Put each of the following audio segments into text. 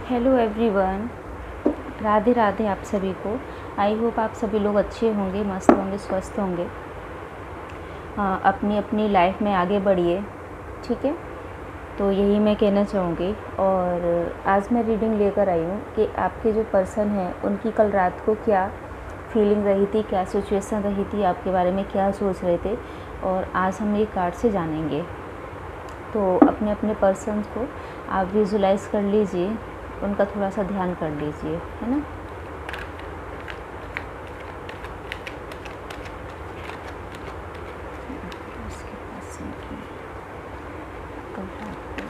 Hello everyone, Radhe Radhe आप सभी को। आई होप आप सभी लोग अच्छे होंगे, मस्त होंगे, स्वस्थ होंगे। अपनी अपनी लाइफ में आगे बढ़िए, ठीक है। तो यही मैं कहना चाहूँगी। और आज मैं रीडिंग लेकर आई हूँ कि आपके जो पर्सन हैं उनकी कल रात को क्या फीलिंग रही थी, क्या सिचुएशन रही थी, आपके बारे में क्या सोच रहे थे, और आज हम ये कार्ड से जानेंगे। तो अपने अपने पर्सन को आप विजुलाइज कर लीजिए, उनका थोड़ा सा ध्यान कर लीजिए, है ना। उसके पास इनकी कल रात को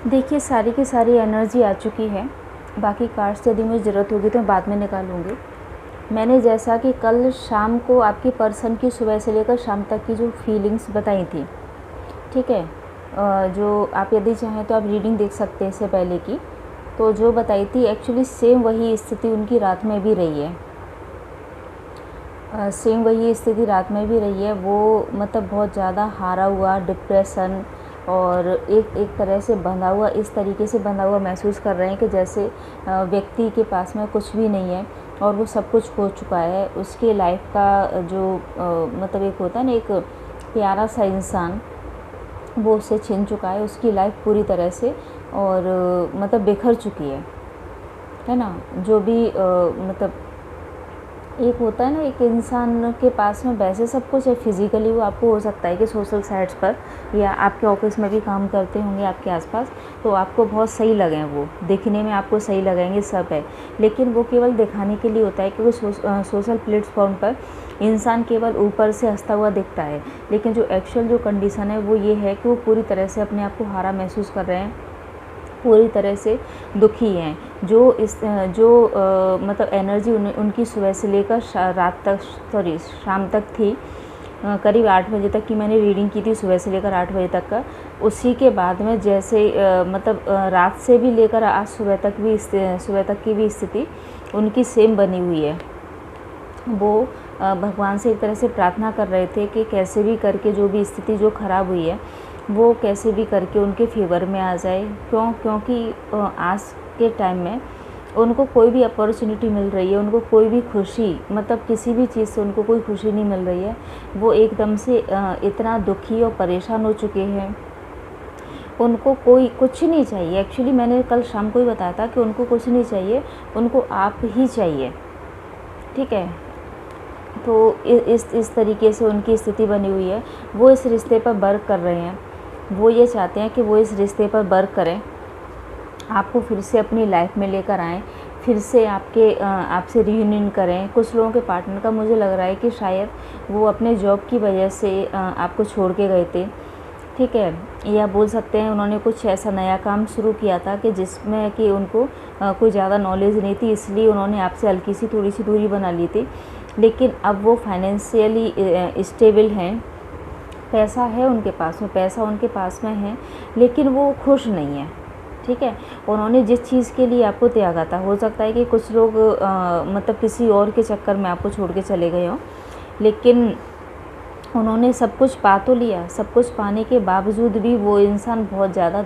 देखिए, सारी की सारी एनर्जी आ चुकी है। बाकी कार्ड्स यदि मुझे ज़रूरत होगी तो मैं बाद में निकालूंगी। मैंने जैसा कि कल शाम को आपकी पर्सन की सुबह से लेकर शाम तक की जो फीलिंग्स बताई थी, ठीक है। जो आप यदि चाहें तो आप रीडिंग देख सकते हैं इससे पहले की। तो जो बताई थी एक्चुअली सेम वही स्थिति उनकी रात में भी रही है। सेम वही स्थिति रात में भी रही है। वो मतलब बहुत ज़्यादा हारा हुआ, डिप्रेशन और एक तरह से बंधा हुआ, इस तरीके से बंधा हुआ महसूस कर रहे हैं कि जैसे व्यक्ति के पास में कुछ भी नहीं है और वो सब कुछ खो चुका है। उसके लाइफ का जो मतलब एक होता है ना, एक प्यारा सा इंसान, वो उससे छिन चुका है। उसकी लाइफ पूरी तरह से और मतलब बिखर चुकी है ना। जो भी मतलब एक होता है ना, एक इंसान के पास में वैसे सब कुछ है फिज़िकली, वो आपको हो सकता है कि सोशल साइट्स पर या आपके ऑफिस में भी काम करते होंगे आपके आसपास, तो आपको बहुत सही लगें, वो दिखने में आपको सही लगेंगे, सब है। लेकिन वो केवल दिखाने के लिए होता है, क्योंकि सोशल प्लेटफॉर्म पर इंसान केवल ऊपर से हंसता हुआ दिखता है। लेकिन जो एक्चुअल जो कंडीशन है वो ये है कि वो पूरी तरह से अपने आप को हारा महसूस कर रहे हैं, पूरी तरह से दुखी हैं। मतलब एनर्जी उनकी सुबह से लेकर रात तक, शाम तक थी। करीब 8 बजे तक की मैंने रीडिंग की थी, सुबह से लेकर 8 बजे तक का। उसी के बाद में जैसे मतलब रात से भी लेकर आज सुबह तक की भी स्थिति उनकी सेम बनी हुई है। वो भगवान से एक तरह से प्रार्थना कर रहे थे कि कैसे भी करके जो भी स्थिति जो ख़राब हुई है वो कैसे भी करके उनके फेवर में आ जाए। क्योंकि आज के टाइम में उनको कोई भी अपॉर्चुनिटी मिल रही है, उनको कोई भी खुशी, मतलब किसी भी चीज़ से उनको कोई खुशी नहीं मिल रही है। वो एकदम से इतना दुखी और परेशान हो चुके हैं। उनको कोई कुछ नहीं चाहिए। एक्चुअली मैंने कल शाम को ही बताया था कि उनको कुछ नहीं चाहिए, उनको आप ही चाहिए, ठीक है। तो इस तरीके से उनकी स्थिति बनी हुई है। वो इस रिश्ते पर वर्क कर रहे हैं। वो ये चाहते हैं कि वो इस रिश्ते पर वर्क करें, आपको फिर से अपनी लाइफ में लेकर आएँ, फिर से आपसे रियूनियन करें। कुछ लोगों के पार्टनर का मुझे लग रहा है कि शायद वो अपने जॉब की वजह से आपको छोड़ के गए थे, ठीक है। या बोल सकते हैं उन्होंने कुछ ऐसा नया काम शुरू किया था कि जिसमें कि उनको कोई ज़्यादा नॉलेज नहीं थी, इसलिए उन्होंने आपसे हल्की सी थोड़ी सी दूरी बना ली थी। लेकिन अब वो फाइनेंशियली स्टेबल हैं, पैसा है उनके पास में, पैसा उनके पास में है, लेकिन वो खुश नहीं है, ठीक है। उन्होंने जिस चीज़ के लिए आपको त्यागा था, हो सकता है कि कुछ लोग मतलब किसी और के चक्कर में आपको छोड़ के चले गए हों, लेकिन उन्होंने सब कुछ पा तो लिया। सब कुछ पाने के बावजूद भी वो इंसान बहुत ज़्यादा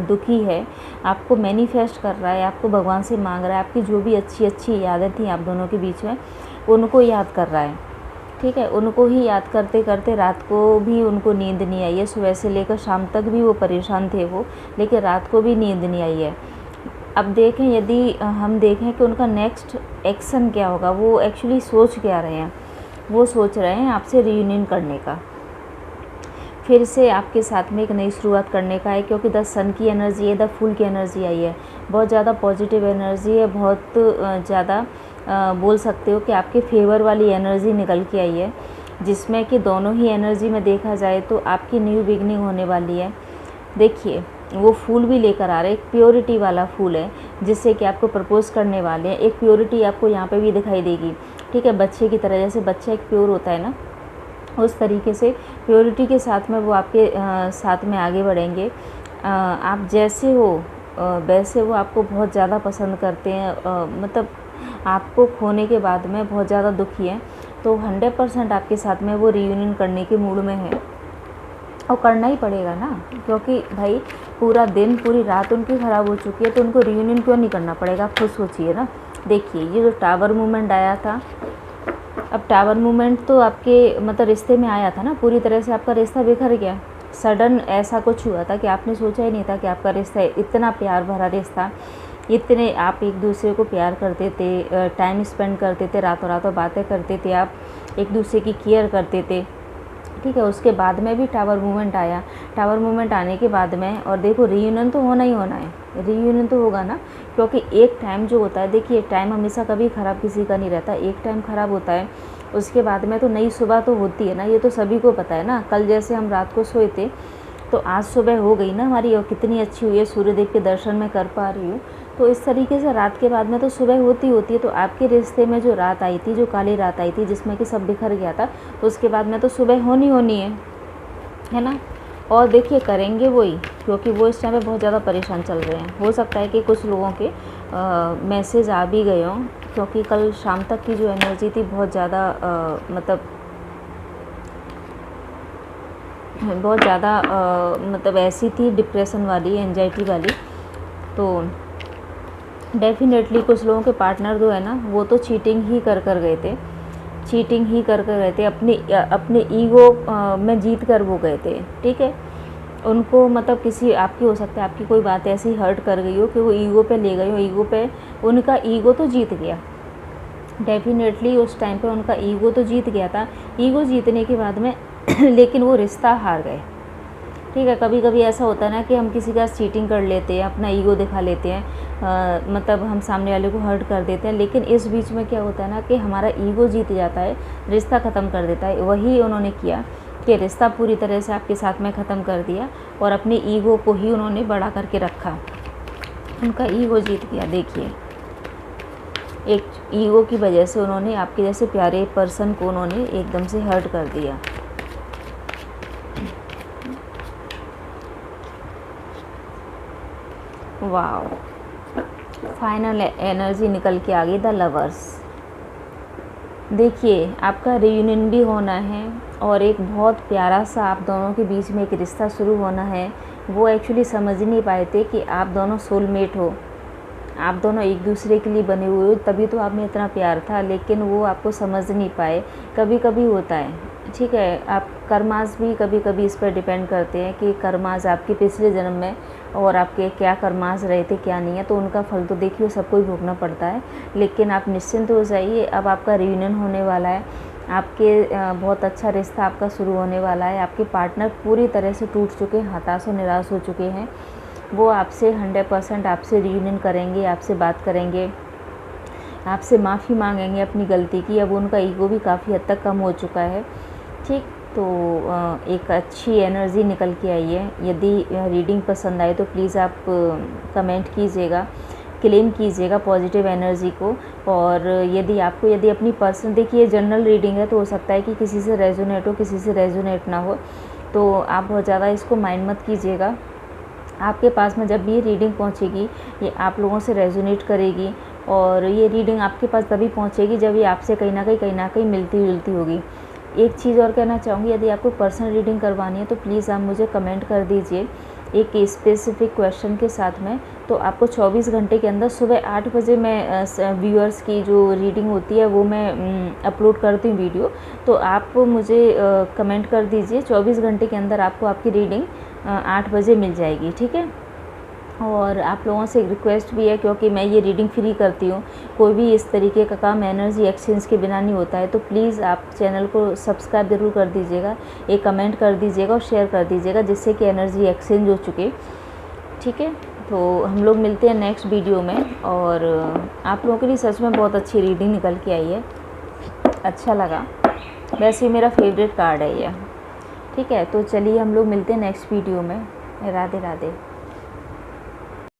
दुखी है। आपको मैनिफेस्ट कर रहा है, आपको भगवान से मांग रहा है, आपकी जो भी अच्छी अच्छी यादें थी आप दोनों के बीच में, उनको याद कर रहा है, ठीक है। उनको ही याद करते करते रात को भी उनको नींद नहीं आई है। सुबह से लेकर शाम तक भी वो परेशान थे वो, लेकिन रात को भी नींद नहीं आई है। अब देखें, यदि हम देखें कि उनका नेक्स्ट एक्शन क्या होगा, वो एक्चुअली सोच क्या रहे हैं। वो सोच रहे हैं आपसे रियूनियन करने का, फिर से आपके साथ में एक नई शुरुआत करने का है, क्योंकि द सन की एनर्जी है, द फूल की एनर्जी आई है। बहुत ज़्यादा पॉजिटिव एनर्जी है, बहुत ज़्यादा बोल सकते हो कि आपके फेवर वाली एनर्जी निकल के आई है, जिसमें कि दोनों ही एनर्जी में देखा जाए तो आपकी न्यू बिगनिंग होने वाली है। देखिए, वो फूल भी लेकर आ रहे हैं, एक प्योरिटी वाला फूल है जिससे कि आपको प्रपोज करने वाले हैं। एक प्योरिटी आपको यहाँ पे भी दिखाई देगी, ठीक है, बच्चे की तरह। जैसे बच्चा एक प्योर होता है ना, उस तरीके से प्योरिटी के साथ में वो आपके साथ में आगे बढ़ेंगे। आप जैसे हो वैसे वो आपको बहुत ज़्यादा पसंद करते हैं, मतलब आपको खोने के बाद में बहुत ज़्यादा दुखी हैं। तो 100% आपके साथ में वो रियूनियन करने के मूड में है, और करना ही पड़ेगा ना, क्योंकि भाई पूरा दिन पूरी रात उनकी ख़राब हो चुकी है, तो उनको रियूनियन क्यों नहीं करना पड़ेगा, आप खुद सोचिए ना। देखिए, ये जो टावर मूवमेंट आया था, अब टावर मूवमेंट तो आपके मतलब रिश्ते में आया था ना, पूरी तरह से आपका रिश्ता बिखर गया। सडन ऐसा कुछ हुआ था कि आपने सोचा ही नहीं था कि आपका रिश्ता इतना प्यार भरा रिश्ता, इतने आप एक दूसरे को प्यार करते थे, टाइम स्पेंड करते थे, रातों रातों बातें करते थे, आप एक दूसरे की केयर करते थे, ठीक है। उसके बाद में भी टावर मूवमेंट आया। टावर मूवमेंट आने के बाद में, और देखो रियूनियन तो होना ही होना है, रियूनियन तो होगा ना, क्योंकि एक टाइम जो होता है, देखिए टाइम हमेशा कभी ख़राब किसी का नहीं रहता, एक टाइम ख़राब होता है, उसके बाद में तो नई सुबह तो होती है ना, ये तो सभी को पता है ना। कल जैसे हम रात को सोए थे, तो आज सुबह हो गई ना हमारी, और कितनी अच्छी हुई है, सूर्यदेव के दर्शन मैं कर पा रही हूँ। तो इस तरीके से रात के बाद में तो सुबह होती है। तो आपके रिश्ते में जो रात आई थी, जो काली रात आई थी जिसमें कि सब बिखर गया था, तो उसके बाद में तो सुबह होनी है ना। और देखिए करेंगे वही, क्योंकि वो इस टाइम पे बहुत ज़्यादा परेशान चल रहे हैं। हो सकता है कि कुछ लोगों के मैसेज आ भी गए हों, क्योंकि कल शाम तक की जो एनर्जी थी बहुत ज़्यादा मतलब ऐसी थी, डिप्रेशन वाली, एंजाइटी वाली। तो डेफिनेटली कुछ लोगों के पार्टनर जो है ना, वो तो चीटिंग ही कर गए थे, चीटिंग ही कर गए थे, अपने ईगो में जीत कर वो गए थे, ठीक है। उनको मतलब किसी आपकी हो सकता है, आपकी कोई बात ऐसी हर्ट कर गई हो कि वो ईगो पे ले गए हो, ईगो पे उनका ईगो तो जीत गया। डेफिनेटली उस टाइम पे उनका ईगो तो जीत गया था। ईगो जीतने के बाद में लेकिन वो रिश्ता हार गए, ठीक है। कभी कभी ऐसा होता है ना कि हम किसी का चीटिंग कर लेते हैं, अपना ईगो दिखा लेते हैं, मतलब हम सामने वाले को हर्ट कर देते हैं, लेकिन इस बीच में क्या होता है ना कि हमारा ईगो जीत जाता है, रिश्ता ख़त्म कर देता है। वही उन्होंने किया कि रिश्ता पूरी तरह से आपके साथ में ख़त्म कर दिया, और अपने ईगो को ही उन्होंने बड़ा करके रखा, उनका ईगो जीत गया। देखिए, एक ईगो की वजह से उन्होंने आपके जैसे प्यारे पर्सन को उन्होंने एकदम से हर्ट कर दिया। वाओ, फाइनल एनर्जी निकल के आ गई, द लवर्स। देखिए, आपका रियूनियन भी होना है, और एक बहुत प्यारा सा आप दोनों के बीच में एक रिश्ता शुरू होना है। वो एक्चुअली समझ नहीं पाए थे कि आप दोनों सोलमेट हो, आप दोनों एक दूसरे के लिए बने हुए हो, तभी तो आप में इतना प्यार था, लेकिन वो आपको समझ नहीं पाए। कभी कभी होता है, ठीक है। आप कर्मास भी कभी कभी इस पर डिपेंड करते हैं कि कर्मास आपके पिछले जन्म में और आपके क्या कर्मास रहे थे, क्या नहीं है, तो उनका फल तो देखिए सबको ही भोगना पड़ता है। लेकिन आप निश्चिंत हो जाइए, अब आपका रियूनियन होने वाला है, आपके बहुत अच्छा रिश्ता आपका शुरू होने वाला है। आपके पार्टनर पूरी तरह से टूट चुके हैं, हताश और निराश हो चुके हैं। वो आपसे 100% आपसे रियूनियन करेंगे, आपसे बात करेंगे, आपसे माफ़ी मांगेंगे अपनी गलती की। अब उनका ईगो भी काफ़ी हद तक कम हो चुका है, ठीक। तो एक अच्छी एनर्जी निकल के आई है। यदि रीडिंग पसंद आए तो प्लीज़ आप कमेंट कीजिएगा, क्लेम कीजिएगा पॉजिटिव एनर्जी को। और यदि अपनी पर्सन, देखिए जनरल रीडिंग है, तो हो सकता है कि किसी से रेजोनेट हो, किसी से रेजोनेट ना हो, तो आप बहुत ज़्यादा इसको माइंड मत कीजिएगा। आपके पास में जब भी ये रीडिंग पहुंचेगी, ये आप लोगों से रेजोनेट करेगी, और ये रीडिंग आपके पास तभी पहुंचेगी जब ये आपसे कहीं ना कहीं मिलती जुलती होगी। एक चीज़ और कहना चाहूँगी, यदि आपको पर्सनल रीडिंग करवानी है तो प्लीज़ आप मुझे कमेंट कर दीजिए एक स्पेसिफिक क्वेश्चन के साथ में। तो आपको 24 घंटे के अंदर सुबह 8 बजे मैं व्यूअर्स की जो रीडिंग होती है वो मैं अपलोड करती हूँ वीडियो। तो आप मुझे कमेंट कर दीजिए, 24 घंटे के अंदर आपको आपकी रीडिंग 8 बजे मिल जाएगी, ठीक है। और आप लोगों से एक रिक्वेस्ट भी है, क्योंकि मैं ये रीडिंग फ्री करती हूँ, कोई भी इस तरीके का काम एनर्जी एक्सचेंज के बिना नहीं होता है, तो प्लीज़ आप चैनल को सब्सक्राइब ज़रूर कर दीजिएगा, एक कमेंट कर दीजिएगा और शेयर कर दीजिएगा, जिससे कि एनर्जी एक्सचेंज हो चुके। ठीक है, तो हम लोग मिलते हैं नेक्स्ट वीडियो में। और आप लोगों के लिए सच में बहुत अच्छी रीडिंग निकल के आई है, अच्छा लगा। वैसे मेरा फेवरेट कार्ड है ये। ठीक है, तो चलिए हम लोग मिलते हैं नेक्स्ट वीडियो में। राधे राधे।